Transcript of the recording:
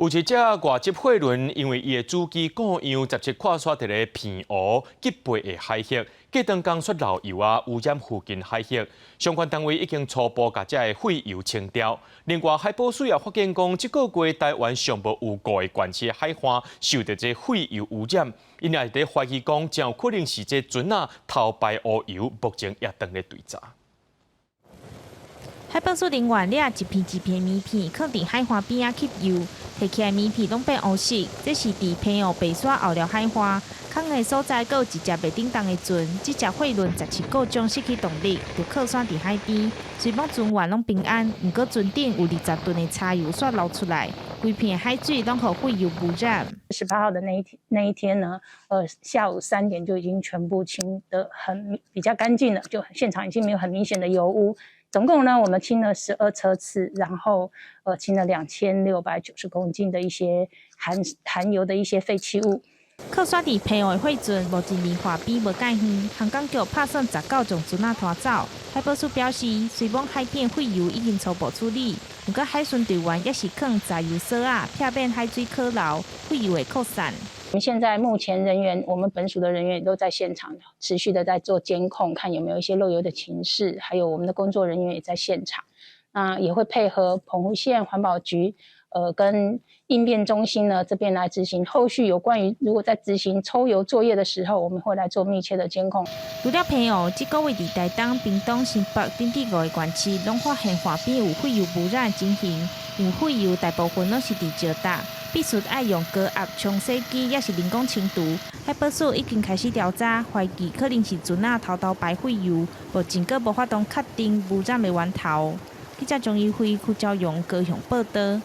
有一只外籍货轮因为伊的主机故样直接跨刷伫个偏湖吉背的海域，过当工xuất漏油污染附近海域。相关单位已经初步把这个废油清掉。另外，海保署也发现讲，这个月台湾尚无有故的关系海岸受到这废油污染，因也伫怀疑讲，真有可能是这船啊偷排乌油，目前也当咧调查。海保署人员掠一片棉片，放伫海岸边仔吸油，摕起来棉片拢变乌色。这是伫偏湖白沙后了海岸，空的所在，阁有一只袂叮当的船。这只货轮17个钟失去动力，就靠山伫海边。随望船员拢平安，不过船顶有20吨的柴油煞流出来，规片海水拢互废油污染。18号的那一天呢，下午3点就已经全部清得比较干净了，就现场已经没有很明显的油污。总共呢，我们清了12车次，然后清了2690公斤的一些含油的一些废弃物。靠山伫偏湖的货船，目前离海边无介远，航港局拍算19将船仔拖走。海保署表示，随望海边废油已经初步处理，不过海巡队员也是放柴油锁啊，避免海水可流，废油会扩散。我们现在目前人员，我们本署的人员也都在现场，持续的在做监控，看有没有一些漏油的情势，还有我们的工作人员也在现场，那也会配合澎湖县环保局，跟应变中心呢这边来执行后续有关于如果在执行抽油作业的时候，我们会来做密切的监控。除了偏湖，这个月伫台东、屏东、新北等地5个县市，拢发现海边有废油污染的情形，因废油大部分拢是伫石搭。必须爱用高压冲洗机，也是人工清除。海保署已经开始调查，怀疑可能是船仔偷排废油，目前阁无法度确定污染的源头。记者钟义辉、邱昭勇高雄报道。